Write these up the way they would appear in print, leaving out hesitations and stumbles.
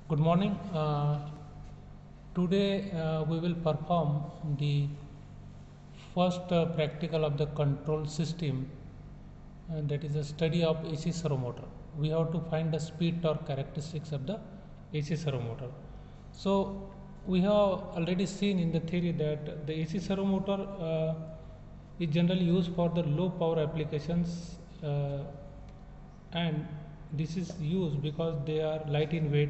Good morning. Today we will perform the first practical of the control system, and that is a study of AC servo motor. We have to find the speed torque characteristics of the AC servo motor. So we have already seen in the theory that the AC servo motor is generally used for the low power applications, and this is used because they are light in weight,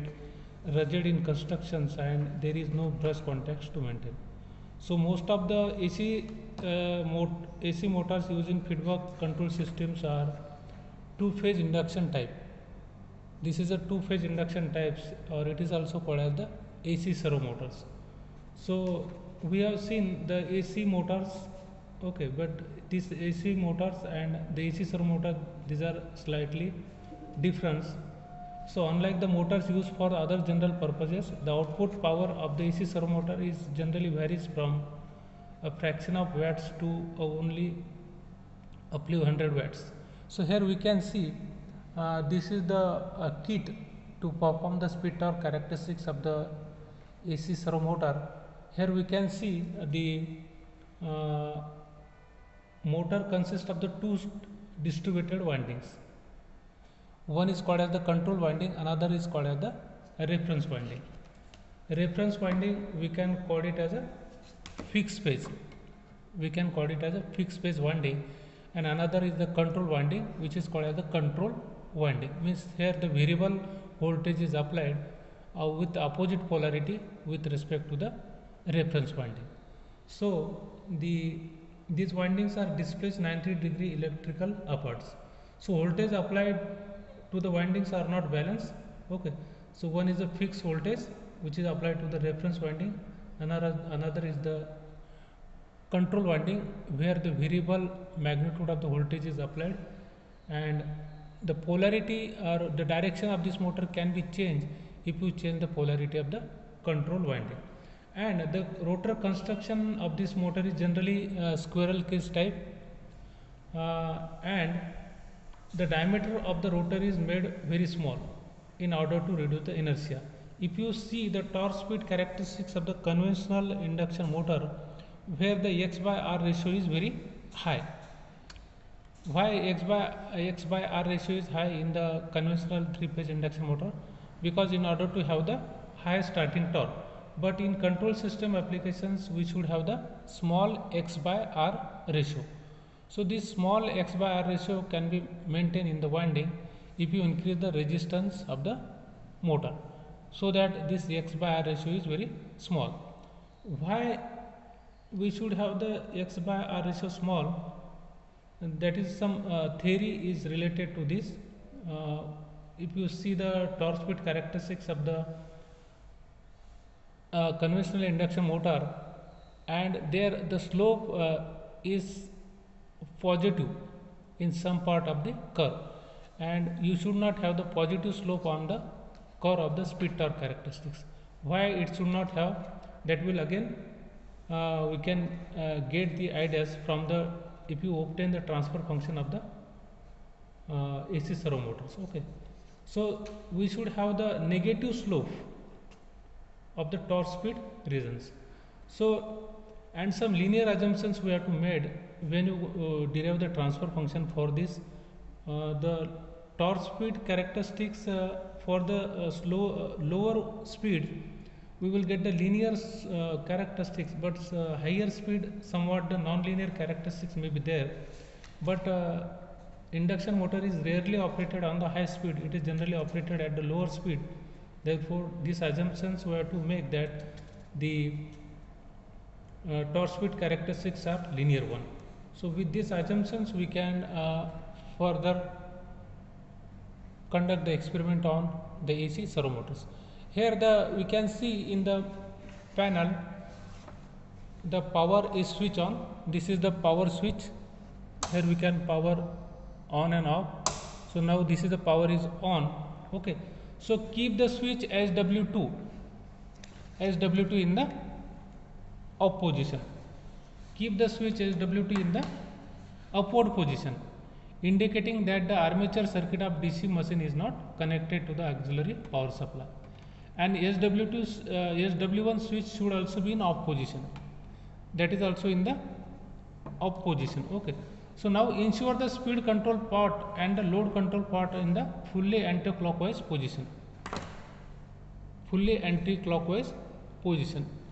rugged in constructions, and there is no brush contacts to maintain. So most of the AC motors using feedback control systems are two-phase induction type. This is a two-phase induction types, or it is also called as the AC servo motors. So we have seen the AC motors, okay, but these AC motors and the AC servo motor, these are slightly different. So unlike the motors used for other general purposes, the output power of the AC servo motor is generally varies from a fraction of watts to only a few hundred watts. So here we can see this is the kit to perform the speed torque characteristics of the AC servo motor. Here we can see the uh, motor consists of the two distributed windings. One is called as the control winding, another is called as the reference winding. Reference winding we can call it as a fixed phase. We can call it as a fixed phase winding, and another is the control winding, which is called as the control winding. Means here the variable voltage is applied with the opposite polarity with respect to the reference winding. So these windings are displaced 90-degree electrical upwards. So voltage applied to the windings are not balanced. Okay. So one is a fixed voltage which is applied to the reference winding. Another is the control winding where the variable magnitude of the voltage is applied, and the polarity or the direction of this motor can be changed if you change the polarity of the control winding. And the rotor construction of this motor is generally squirrel cage type, and the diameter of the rotor is made very small in order to reduce the inertia. If you see the torque speed characteristics of the conventional induction motor, where the X by R ratio is very high. Why X by R ratio is high in the conventional three-phase induction motor? Because in order to have the high starting torque, but in control system applications we should have the small X by R ratio. So this small X by R ratio can be maintained in the winding if you increase the resistance of the motor, so that this X by R ratio is very small. Why we should have the X by R ratio small? That is some theory is related to this. If you see the torque speed characteristics of the conventional induction motor, and there the slope is positive in some part of the curve, and you should not have the positive slope on the curve of the speed torque characteristics. Why it should not have? That will again we can get the ideas from the, if you obtain the transfer function of the AC servo motors. Okay, so we should have the negative slope of the torque speed regions. So, and some linear assumptions we have to made when you derive the transfer function for this. The torque speed characteristics for the lower speed, we will get the linear characteristics, but higher speed somewhat the non-linear characteristics may be there. But induction motor is rarely operated on the high speed, it is generally operated at the lower speed. Therefore these assumptions we have to make that the torque speed characteristics are linear one. So with these assumptions we can further conduct the experiment on the AC servo motors. Here we can see in the panel the power is switch on. This is the power switch. Here we can power on and off. So now this is the power is on. Okay. So keep the switch as W2 in the off position. Keep the switch as W2 in the upward position, indicating that the armature circuit of DC machine is not connected to the auxiliary power supply. and SW1 switch should also be in off position, that is also in the off position. Okay, so now ensure the speed control part and the load control part in the fully anti-clockwise position,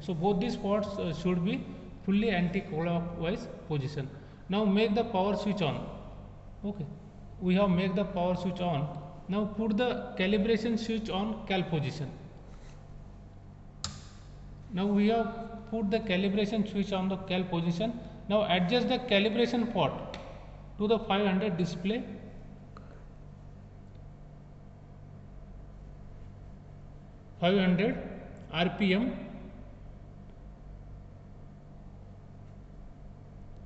so both these parts should be fully anti-clockwise position. Now make the power switch on. Okay, we have make the power switch on. Now put the calibration switch on cal position. Now we have put the calibration switch on the cal position. Now adjust the calibration port to the 500 display. RPM.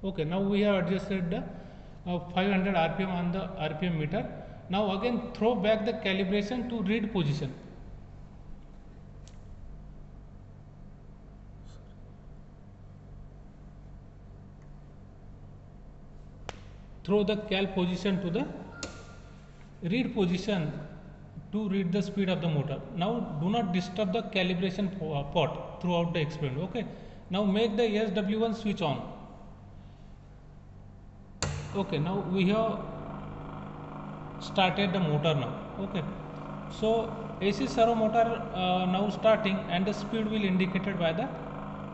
Okay, now we have adjusted the 500 RPM on the RPM meter. Now again throw back the calibration to read position. Throw the cal position to the read position to read the speed of the motor. Now do not disturb the calibration port throughout the experiment. Okay, now make the SW1 switch on. Okay, now we have started the motor now. Okay, so AC servo motor now starting, and the speed will indicated by the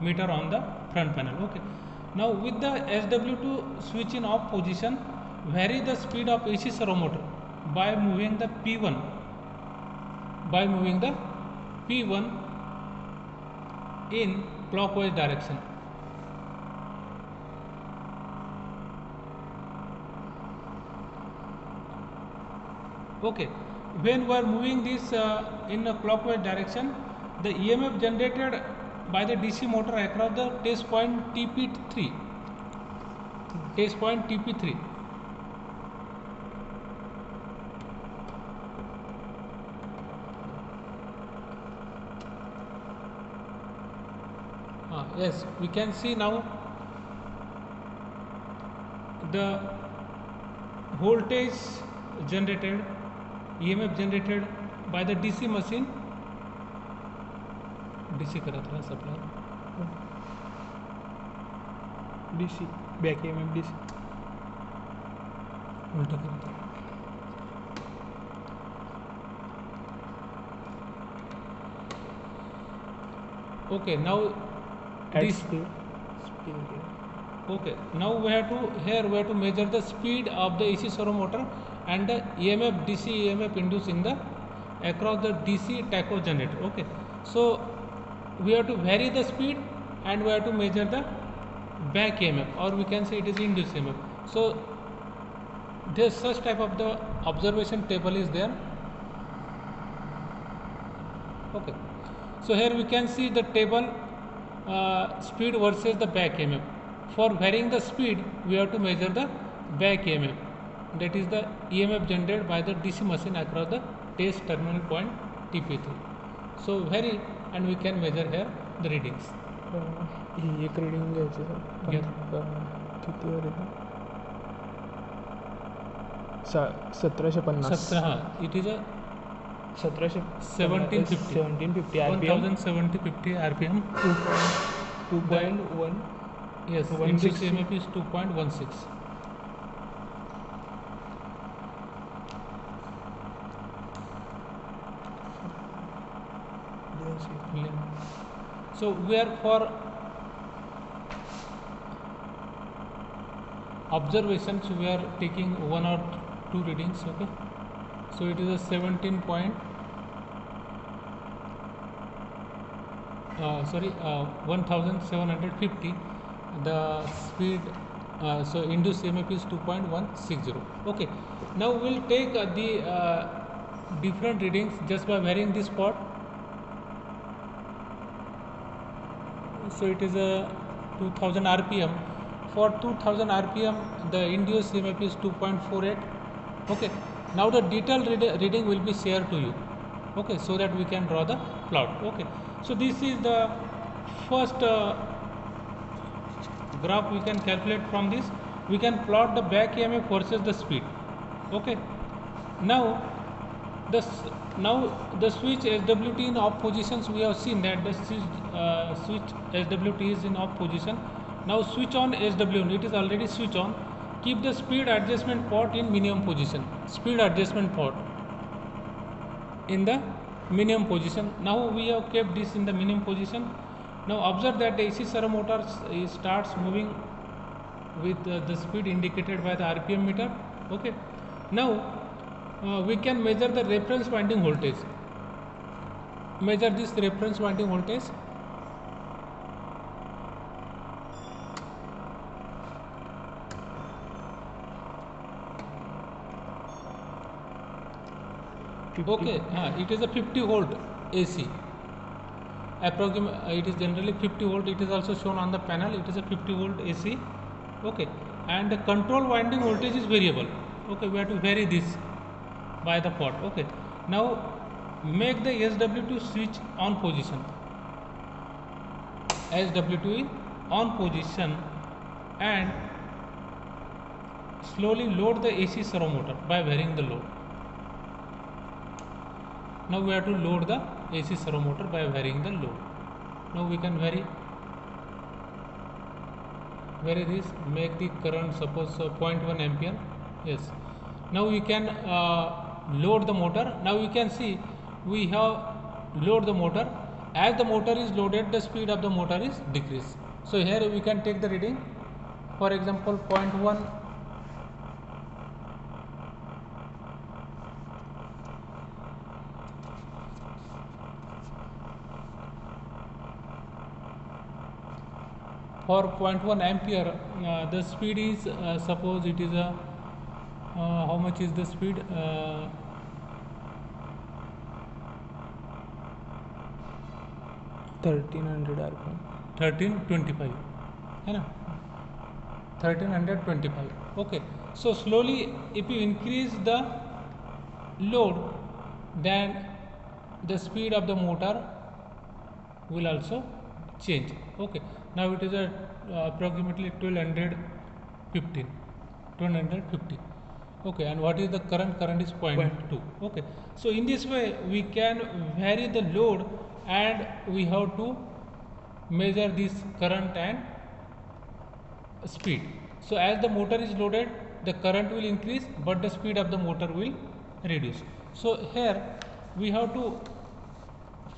meter on the front panel. Okay, now with the SW2 switch in off position, vary the speed of AC servo motor by moving the P1 in clockwise direction. Okay, when we are moving this in a clockwise direction, the EMF generated by the DC motor across the test point TP3. Yes, we can see now the voltage generated, EMF generated by the DC machine. DC करा था supply, DC back EMF DC उल्टा करा था. Okay, now this speed. Okay, now we have to measure the speed of the AC servo motor and the EMF, DC EMF induced in the across the DC tacho generator. Okay, so we have to vary the speed and we have to measure the back EMF, or we can say it is induced EMF. So this such type of the observation table is there. Okay, so here we can see the table speed versus the back EMF. For varying the speed, we have to measure the back EMF, that is the EMF generated by the DC machine across the test terminal point TP3. So vary and we can measure here the readings. एक reading घ्यायची किती वर येतं 1750. It is a 1750 1750 RPM 2.1. Yes, induced EMF is 2.16. So where for observations we are taking one or two readings. Okay, so it is a 1750 the speed, so induced EMF is 2.160. Okay, now we'll take the different readings just by varying this part. So it is a 2000 RPM. For 2000 RPM the induced EMF is 2.48. Okay, now the detailed reading will be shared to you. Okay, so that we can draw the plot. Okay, so this is the first graph we can calculate. From this we can plot the back EMF versus the speed. Okay, now now the switch SWT in off positions, we have seen that the switch SWT is in off position. Now switch on SW, it is already switch on. Keep the speed adjustment pot in minimum position. Speed adjustment pot in the minimum position. Now we have kept this in the minimum position. Now observe that the AC servo motor starts moving with the speed indicated by the RPM meter. Okay. Now we can measure the reference winding voltage. Measure this reference winding voltage. Okay, it is a 50 volt AC. It is generally 50 volt. It is also shown on the panel. It is a 50 volt AC. Okay, and the control winding voltage is variable. Okay, we have to vary this by the pot. Okay, now make the SWT switch on position. SWT on position, and slowly load the AC servo motor by varying the load. Now we have to load the AC servo motor by varying the load. Now we can vary this, make the current suppose 0.1 ampere. Yes. Now we can load the motor. Now you can see we have load the motor. As the motor is loaded, the speed of the motor is decreased. So here we can take the reading. For example, 0.1. For 0.1 ampere, the speed is suppose it is a how much is the speed? 1300 RPM. 1325 है ना, 1325. Okay, so slowly if you increase the load, then the speed of the motor will also change. Okay, now it is approximately 1250. Okay, and what is the current? Current is 0.2. Okay, so in this way we can vary the load, and we have to measure this current and speed. So as the motor is loaded, the current will increase, but the speed of the motor will reduce. So here we have to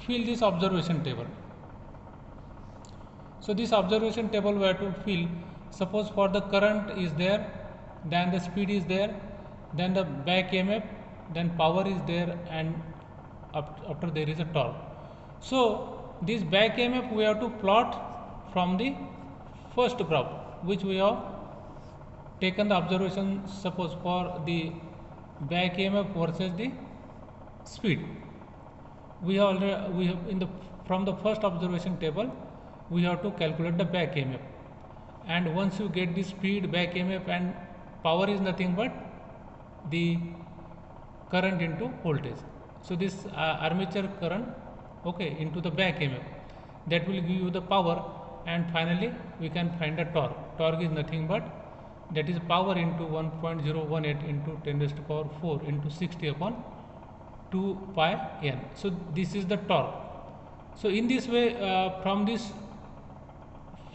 fill this observation table. So this observation table we have to fill. Suppose for the current is there, then the speed is there, then the back EMF, then power is there, and after there is a torque. So this back EMF we have to plot from the first graph, which we have taken the observation. Suppose for the back EMF versus the speed, we have from the first observation table we have to calculate the back EMF, and once you get the speed, back EMF, and power is nothing but the current into voltage. So this armature current, okay, into the back EMF, that will give you the power, and finally we can find the torque. Torque is nothing but that is power into 1.018 into 10 raised to the power 4 into 60 upon 2 pi n. So this is the torque. So in this way, from this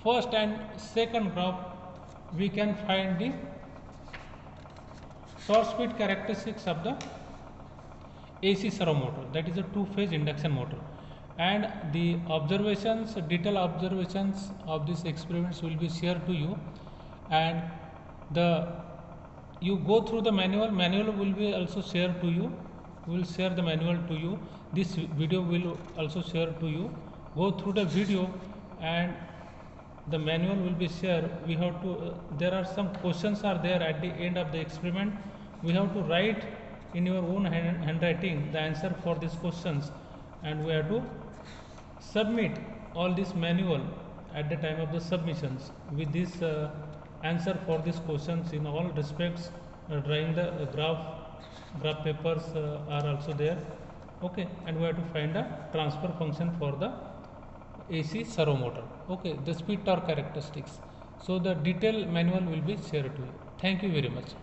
first and second graph, we can find the torque speed characteristics of the AC servo motor, that is a two-phase induction motor, and the observations, detailed observations of these experiments will be shared to you, and you go through the manual will be also shared to you. We will share the manual to you. This video will also share to you. Go through the video, and the manual will be shared. We have to there are some questions are there at the end of the experiment. We have to write in your own handwriting the answer for these questions, and we have to submit all this manual at the time of the submissions with this answer for these questions in all respects. Drawing the graph papers are also there. Okay, and we have to find a transfer function for the AC servo motor. Okay, the speed torque characteristics. So the detailed manual will be shared to you. Thank you very much.